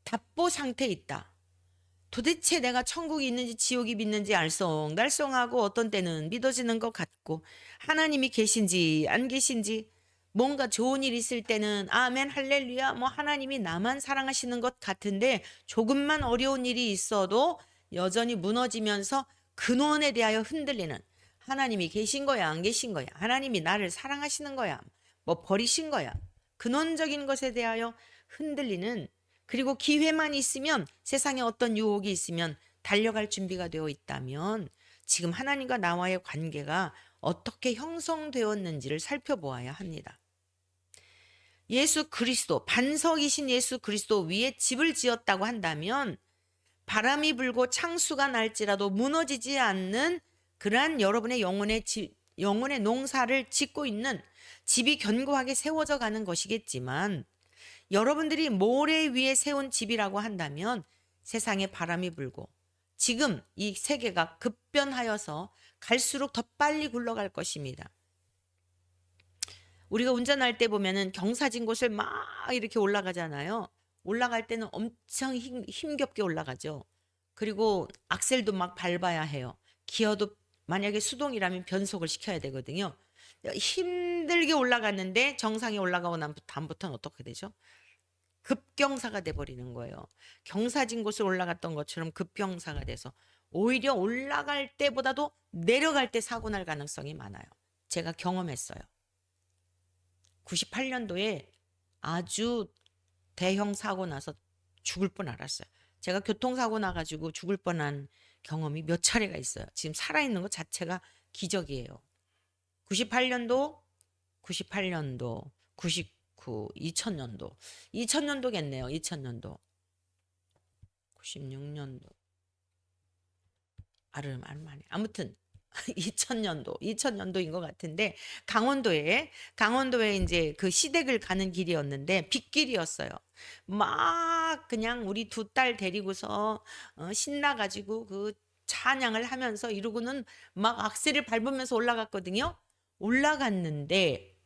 답보 상태에 있다. 도대체 내가 천국이 있는지 지옥이 있는지 알쏭달쏭하고 어떤 때는 믿어지는 것 같고 하나님이 계신지 안 계신지 뭔가 좋은 일 있을 때는 아멘 할렐루야 뭐 하나님이 나만 사랑하시는 것 같은데 조금만 어려운 일이 있어도 여전히 무너지면서 근원에 대하여 흔들리는 하나님이 계신 거야 안 계신 거야 하나님이 나를 사랑하시는 거야 뭐 버리신 거야 근원적인 것에 대하여 흔들리는, 그리고 기회만 있으면, 세상에 어떤 유혹이 있으면 달려갈 준비가 되어 있다면 지금 하나님과 나와의 관계가 어떻게 형성되었는지를 살펴보아야 합니다. 예수 그리스도, 반석이신 예수 그리스도 위에 집을 지었다고 한다면 바람이 불고 창수가 날지라도 무너지지 않는 그러한 여러분의 영혼의 농사를 짓고 있는 집이 견고하게 세워져 가는 것이겠지만, 여러분들이 모래 위에 세운 집이라고 한다면 세상에 바람이 불고 지금 이 세계가 급변하여서 갈수록 더 빨리 굴러갈 것입니다. 우리가 운전할 때 보면은 경사진 곳을 막 이렇게 올라가잖아요. 올라갈 때는 엄청 힘겹게 올라가죠. 그리고 악셀도 막 밟아야 해요. 기어도 만약에 수동이라면 변속을 시켜야 되거든요. 힘들게 올라갔는데 정상에 올라가고 난 다음부터는 어떻게 되죠? 급경사가 돼버리는 거예요. 경사진 곳을 올라갔던 것처럼 급경사가 돼서 오히려 올라갈 때보다도 내려갈 때 사고 날 가능성이 많아요. 제가 경험했어요. 98년도에 아주 대형 사고 나서 죽을 뻔 알았어요. 제가 교통사고 나가지고 죽을 뻔한 경험이 몇 차례가 있어요. 지금 살아있는 것 자체가 기적이에요. 98년도, 99, 2000년도. 2000년도겠네요. 2000년도. 96년도. 아무튼 2000년도인 것 같은데, 강원도에 이제 그 시댁을 가는 길이었는데 빗길이었어요. 막 그냥 우리 두 딸 데리고서 신나가지고 그 찬양을 하면서 이러고는 막 악셀을 밟으면서 올라갔거든요. 올라갔는데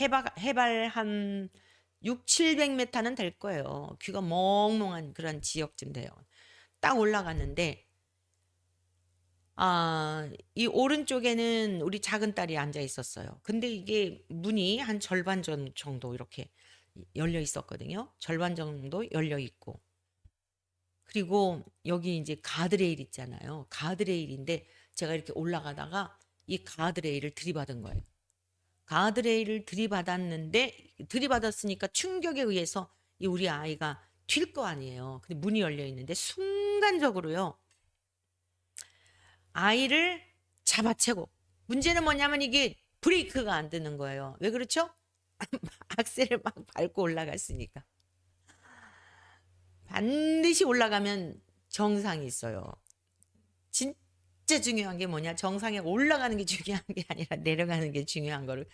해발 한 6, 700m는 될 거예요. 귀가 멍멍한 그런 지역쯤 돼요. 딱 올라갔는데 이 오른쪽에는 우리 작은 딸이 앉아 있었어요. 근데 이게 문이 한 절반 정도 이렇게 열려 있었거든요. 절반 정도 열려 있고. 그리고 여기 이제 가드레일 있잖아요. 가드레일인데 제가 이렇게 올라가다가 이 가드레일을 들이받은 거예요. 가드레일을 들이받았으니까 충격에 의해서 이 우리 아이가 튈 거 아니에요. 근데 문이 열려 있는데 순간적으로요. 아이를 잡아채고, 문제는 뭐냐면 이게 브레이크가 안 되는 거예요. 왜 그렇죠? 악셀을 막 밟고 올라갔으니까. 반드시 올라가면 정상이 있어요. 진짜 중요한 게 뭐냐? 정상에 올라가는 게 중요한 게 아니라 내려가는 게 중요한 거를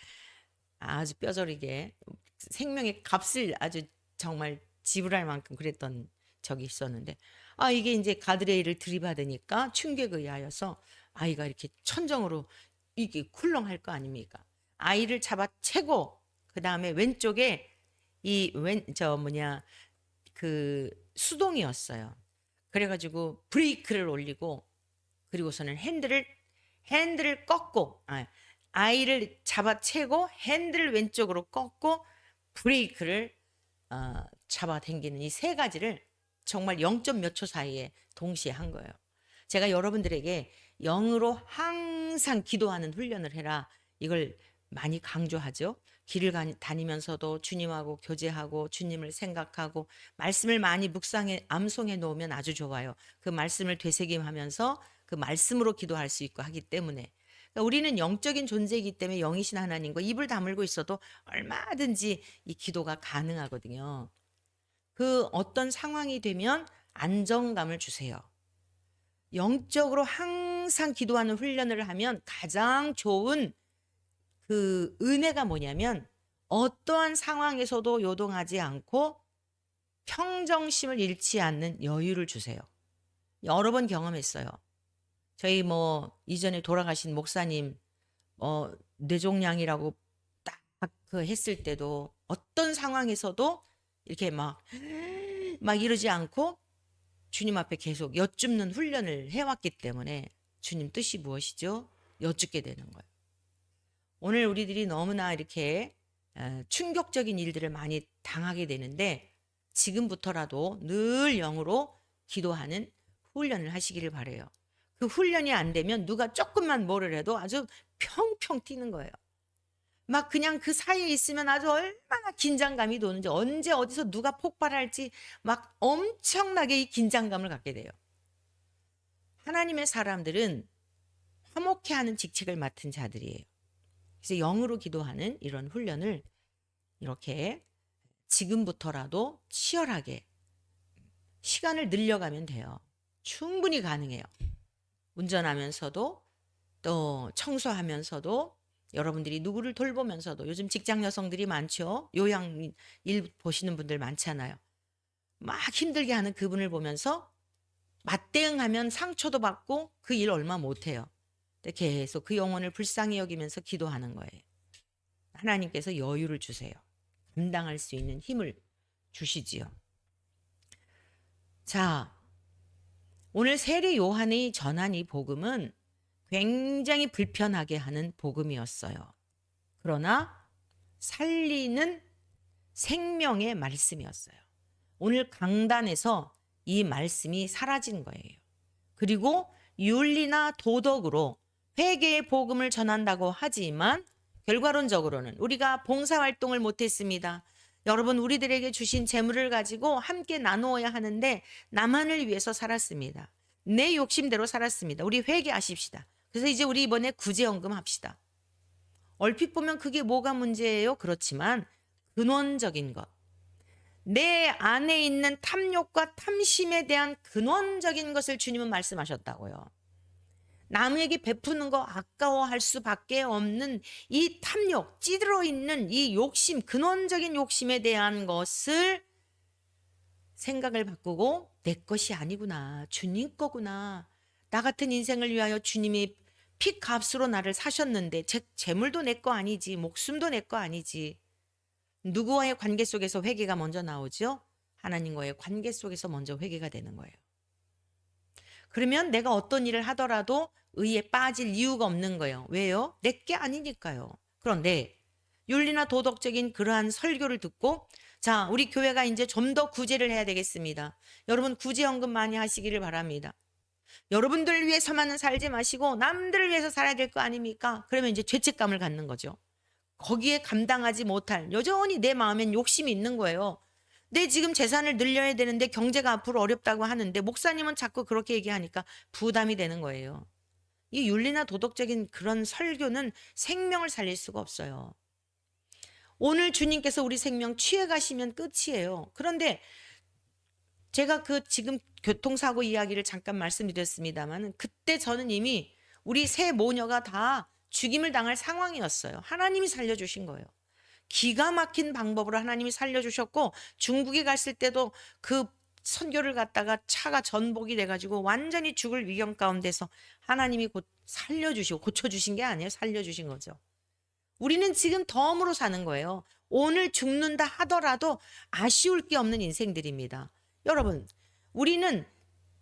아주 뼈저리게 생명의 값을 아주 정말 지불할 만큼 그랬던 적이 있었는데, 이게 이제 가드레일을 들이받으니까 충격에 의하여서 아이가 이렇게 천정으로 이게 쿨렁할 거 아닙니까? 아이를 잡아채고 그 다음에 왼쪽에 그 수동이었어요. 그래가지고 브레이크를 올리고, 그리고서는 핸들을 꺾고, 아이를 잡아채고 핸들을 왼쪽으로 꺾고 브레이크를 잡아당기는 이 세 가지를 정말 0점 몇 초 사이에 동시에 한 거예요. 제가 여러분들에게 영으로 항상 기도하는 훈련을 해라, 이걸 많이 강조하죠. 길을 다니면서도 주님하고 교제하고 주님을 생각하고 말씀을 많이 묵상해 암송해 놓으면 아주 좋아요. 그 말씀을 되새김하면서 그 말씀으로 기도할 수 있고 하기 때문에, 그러니까 우리는 영적인 존재이기 때문에 영이신 하나님과 입을 다물고 있어도 얼마든지 이 기도가 가능하거든요. 그 어떤 상황이 되면 안정감을 주세요. 영적으로 항상 기도하는 훈련을 하면 가장 좋은 그 은혜가 뭐냐면, 어떠한 상황에서도 요동하지 않고 평정심을 잃지 않는 여유를 주세요. 여러 번 경험했어요. 저희 이전에 돌아가신 목사님 뇌종양이라고 딱 그 했을 때도 어떤 상황에서도 이렇게 막 이러지 않고 주님 앞에 계속 여쭙는 훈련을 해왔기 때문에 주님 뜻이 무엇이죠? 여쭙게 되는 거예요. 오늘 우리들이 너무나 이렇게 충격적인 일들을 많이 당하게 되는데, 지금부터라도 늘 영으로 기도하는 훈련을 하시기를 바라요. 그 훈련이 안 되면 누가 조금만 뭐를 해도 아주 평평 뛰는 거예요. 막 그냥 그 사이에 있으면 아주 얼마나 긴장감이 도는지, 언제 어디서 누가 폭발할지 막 엄청나게 이 긴장감을 갖게 돼요. 하나님의 사람들은 화목해 하는 직책을 맡은 자들이에요. 그래서 영으로 기도하는 이런 훈련을 이렇게 지금부터라도 치열하게 시간을 늘려가면 돼요. 충분히 가능해요. 운전하면서도, 또 청소하면서도, 여러분들이 누구를 돌보면서도. 요즘 직장 여성들이 많죠. 요양 일 보시는 분들 많잖아요. 막 힘들게 하는 그분을 보면서 맞대응하면 상처도 받고 그 일 얼마 못해요. 근데 계속 그 영혼을 불쌍히 여기면서 기도하는 거예요. 하나님께서 여유를 주세요. 감당할 수 있는 힘을 주시지요. 자, 오늘 세례 요한이 전한 이 복음은 굉장히 불편하게 하는 복음이었어요. 그러나 살리는 생명의 말씀이었어요. 오늘 강단에서 이 말씀이 사라진 거예요. 그리고 윤리나 도덕으로 회개의 복음을 전한다고 하지만 결과론적으로는 우리가 봉사활동을 못했습니다. 여러분, 우리들에게 주신 재물을 가지고 함께 나누어야 하는데 나만을 위해서 살았습니다. 내 욕심대로 살았습니다. 우리 회개하십시다. 그래서 이제 우리 이번에 구제연금 합시다. 얼핏 보면 그게 뭐가 문제예요? 그렇지만 근원적인 것, 내 안에 있는 탐욕과 탐심에 대한 근원적인 것을 주님은 말씀하셨다고요. 남에게 베푸는 거 아까워할 수밖에 없는 이 탐욕, 찌들어 있는 이 욕심, 근원적인 욕심에 대한 것을 생각을 바꾸고 내 것이 아니구나, 주님 거구나. 나 같은 인생을 위하여 주님이 피값으로 나를 사셨는데 재물도 내 거 아니지, 목숨도 내 거 아니지. 누구와의 관계 속에서 회개가 먼저 나오죠? 하나님과의 관계 속에서 먼저 회개가 되는 거예요. 그러면 내가 어떤 일을 하더라도 의에 빠질 이유가 없는 거예요. 왜요? 내 게 아니니까요. 그런데 윤리나 도덕적인 그러한 설교를 듣고, 자, 우리 교회가 이제 좀 더 구제를 해야 되겠습니다. 여러분, 구제연금 많이 하시기를 바랍니다. 여러분들 위해서만은 살지 마시고 남들을 위해서 살아야 될 거 아닙니까? 그러면 이제 죄책감을 갖는 거죠. 거기에 감당하지 못할, 여전히 내 마음엔 욕심이 있는 거예요. 내 지금 재산을 늘려야 되는데 경제가 앞으로 어렵다고 하는데 목사님은 자꾸 그렇게 얘기하니까 부담이 되는 거예요. 이 윤리나 도덕적인 그런 설교는 생명을 살릴 수가 없어요. 오늘 주님께서 우리 생명 취해 가시면 끝이에요. 그런데 제가 그 지금 교통사고 이야기를 잠깐 말씀드렸습니다만, 그때 저는 이미 우리 세 모녀가 다 죽임을 당할 상황이었어요. 하나님이 살려주신 거예요. 기가 막힌 방법으로 하나님이 살려주셨고, 중국에 갔을 때도 그 선교를 갔다가 차가 전복이 돼가지고 완전히 죽을 위경 가운데서 하나님이 곧 살려주시고, 고쳐주신 게 아니에요. 살려주신 거죠. 우리는 지금 덤으로 사는 거예요. 오늘 죽는다 하더라도 아쉬울 게 없는 인생들입니다. 여러분, 우리는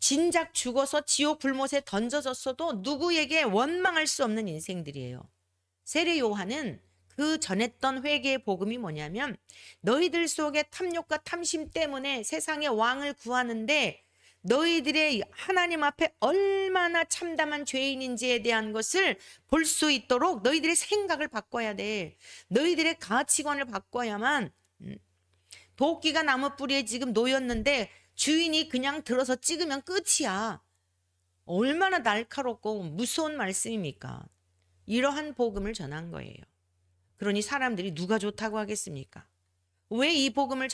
진작 죽어서 지옥 불못에 던져졌어도 누구에게 원망할 수 없는 인생들이에요. 세례 요한은 그 전했던 회개의 복음이 뭐냐면, 너희들 속에 탐욕과 탐심 때문에 세상의 왕을 구하는데 너희들의 하나님 앞에 얼마나 참담한 죄인인지에 대한 것을 볼 수 있도록 너희들의 생각을 바꿔야 돼. 너희들의 가치관을 바꿔야만. 도끼가 나무 뿌리에 지금 놓였는데 주인이 그냥 들어서 찍으면 끝이야. 얼마나 날카롭고 무서운 말씀입니까? 이러한 복음을 전한 거예요. 그러니 사람들이 누가 좋다고 하겠습니까? 왜 이 복음을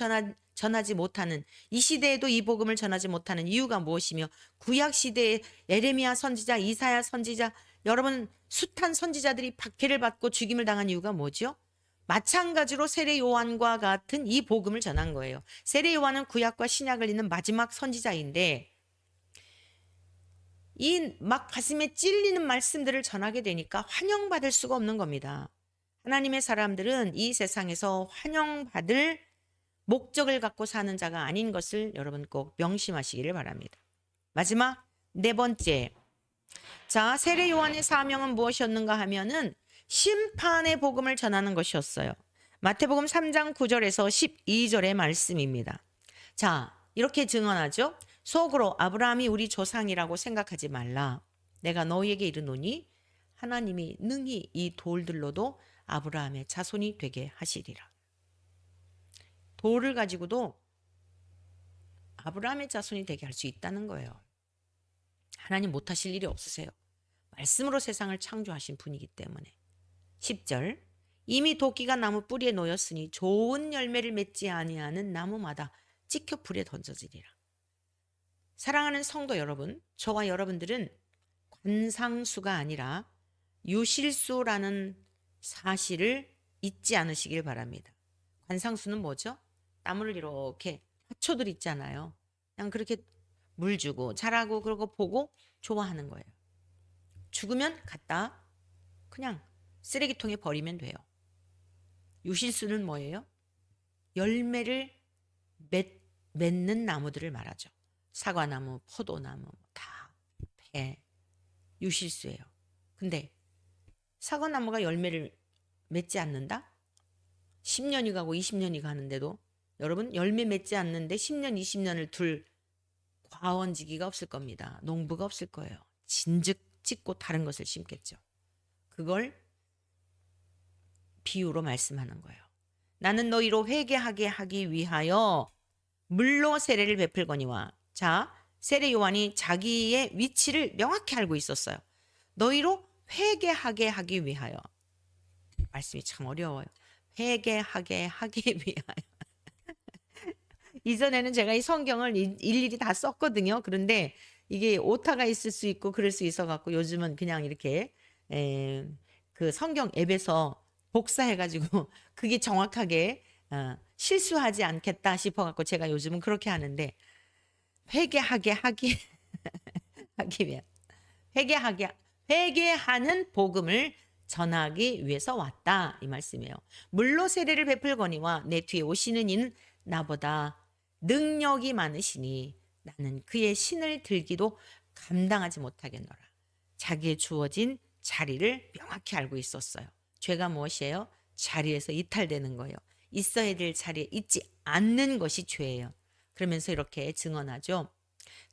전하지 못하는, 이 시대에도 이 복음을 전하지 못하는 이유가 무엇이며, 구약 시대에 에레미야 선지자, 이사야 선지자, 여러분 숱한 선지자들이 박해를 받고 죽임을 당한 이유가 뭐죠? 마찬가지로 세례 요한과 같은 이 복음을 전한 거예요. 세례 요한은 구약과 신약을 잇는 마지막 선지자인데, 이 막 가슴에 찔리는 말씀들을 전하게 되니까 환영받을 수가 없는 겁니다. 하나님의 사람들은 이 세상에서 환영받을 목적을 갖고 사는 자가 아닌 것을 여러분 꼭 명심하시기를 바랍니다. 마지막 네 번째, 자, 세례 요한의 사명은 무엇이었는가 하면은 심판의 복음을 전하는 것이었어요. 마태복음 3장 9절에서 12절의 말씀입니다. 자, 이렇게 증언하죠. 속으로 아브라함이 우리 조상이라고 생각하지 말라. 내가 너희에게 이르노니 하나님이 능히 이 돌들로도 아브라함의 자손이 되게 하시리라. 돌을 가지고도 아브라함의 자손이 되게 할 수 있다는 거예요. 하나님 못하실 일이 없으세요. 말씀으로 세상을 창조하신 분이기 때문에. 10절 이미 도끼가 나무 뿌리에 놓였으니 좋은 열매를 맺지 아니하는 나무마다 찍혀 불에 던져지리라. 사랑하는 성도 여러분, 저와 여러분들은 관상수가 아니라 유실수라는 사실을 잊지 않으시길 바랍니다. 관상수는 뭐죠? 나무를 이렇게 화초들 있잖아요. 그냥 그렇게 물 주고 자라고 그러고 보고 좋아하는 거예요. 죽으면 갖다 그냥 쓰레기통에 버리면 돼요. 유실수는 뭐예요? 열매를 맺는 나무들을 말하죠. 사과나무, 포도나무 다 배, 유실수예요. 근데 사과나무가 열매를 맺지 않는다? 10년이 가고 20년이 가는데도 여러분 열매 맺지 않는데 10년, 20년을 둘 과원지기가 없을 겁니다. 농부가 없을 거예요. 진즉 찍고 다른 것을 심겠죠. 그걸 비유로 말씀하는 거예요. 나는 너희로 회개하게 하기 위하여 물로 세례를 베풀거니와. 자, 세례 요한이 자기의 위치를 명확히 알고 있었어요. 너희로 회개하게 하기 위하여. 말씀이 참 어려워요. 회개하게 하기 위하여. 이전에는 제가 이 성경을 일일이 다 썼거든요. 그런데 이게 오타가 있을 수 있고 그럴 수 있어 갖고 요즘은 그냥 이렇게 그 성경 앱에서 복사해가지고 그게 정확하게 실수하지 않겠다 싶어갖고 제가 요즘은 그렇게 하는데 회개하게 하기 위해 회개하는 복음을 전하기 위해서 왔다 이 말씀이에요. 물로 세례를 베풀거니와 내 뒤에 오시는 이는 나보다 능력이 많으시니 나는 그의 신을 들기도 감당하지 못하겠노라. 자기의 주어진 자리를 명확히 알고 있었어요. 죄가 무엇이에요? 자리에서 이탈되는 거예요. 있어야 될 자리에 있지 않는 것이 죄예요. 그러면서 이렇게 증언하죠.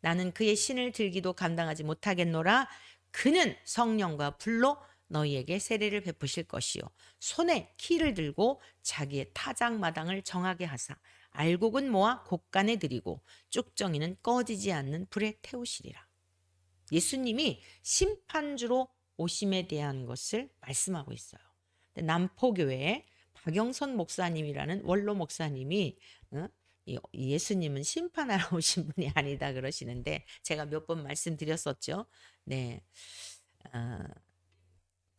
나는 그의 신을 들기도 감당하지 못하겠노라. 그는 성령과 불로 너희에게 세례를 베푸실 것이요 손에 키를 들고 자기의 타작마당을 정하게 하사 알곡은 모아 곡간에 들이고 쭉정이는 꺼지지 않는 불에 태우시리라. 예수님이 심판주로 오심에 대한 것을 말씀하고 있어요. 남포교회 박영선 목사님이라는 원로 목사님이 예수님은 심판하러 오신 분이 아니다 그러시는데 제가 몇 번 말씀드렸었죠. 네,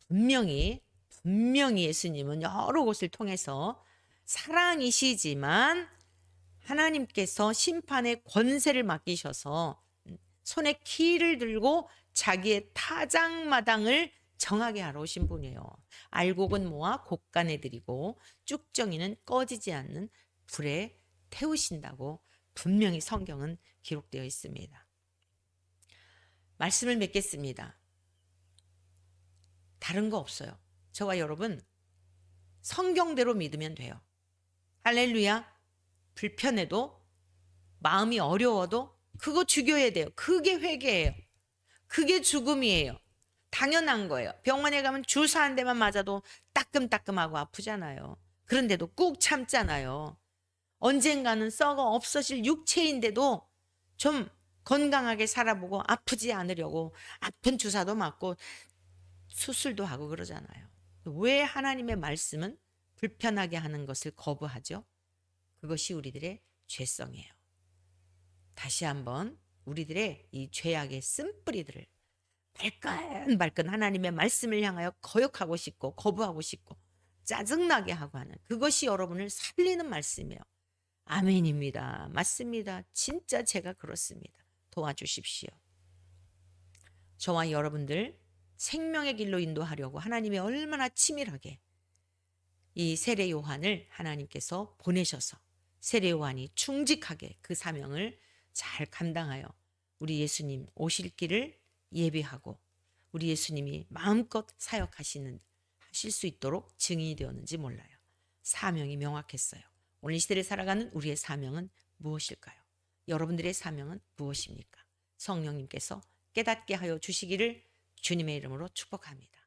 분명히 예수님은 여러 곳을 통해서 사랑이시지만 하나님께서 심판의 권세를 맡기셔서 손에 키를 들고 자기의 타작마당을 정하게 하러 오신 분이에요. 알곡은 모아 곡간에 들이고 쭉정이는 꺼지지 않는 불에 태우신다고 분명히 성경은 기록되어 있습니다. 말씀을 맺겠습니다. 다른 거 없어요. 저와 여러분 성경대로 믿으면 돼요. 할렐루야. 불편해도 마음이 어려워도 그거 죽여야 돼요. 그게 회개예요. 그게 죽음이에요. 당연한 거예요. 병원에 가면 주사 한 대만 맞아도 따끔따끔하고 아프잖아요. 그런데도 꾹 참잖아요. 언젠가는 썩어 없어질 육체인데도 좀 건강하게 살아보고 아프지 않으려고 아픈 주사도 맞고 수술도 하고 그러잖아요. 왜 하나님의 말씀은 불편하게 하는 것을 거부하죠? 그것이 우리들의 죄성이에요. 다시 한번 우리들의 이 죄악의 쓴뿌리들을 발끈발끈 하나님의 말씀을 향하여 거역하고 싶고 거부하고 싶고 짜증나게 하고 하는 그것이 여러분을 살리는 말씀이에요. 아멘입니다. 맞습니다. 진짜 제가 그렇습니다. 도와주십시오. 저와 여러분들 생명의 길로 인도하려고 하나님이 얼마나 치밀하게 이 세례 요한을 하나님께서 보내셔서 세례 요한이 충직하게 그 사명을 잘 감당하여 우리 예수님 오실 길을 예비하고 우리 예수님이 마음껏 사역하실 수 있도록 증인이 되었는지 몰라요. 사명이 명확했어요. 오늘 이 시대를 살아가는 우리의 사명은 무엇일까요? 여러분들의 사명은 무엇입니까? 성령님께서 깨닫게 하여 주시기를 주님의 이름으로 축복합니다.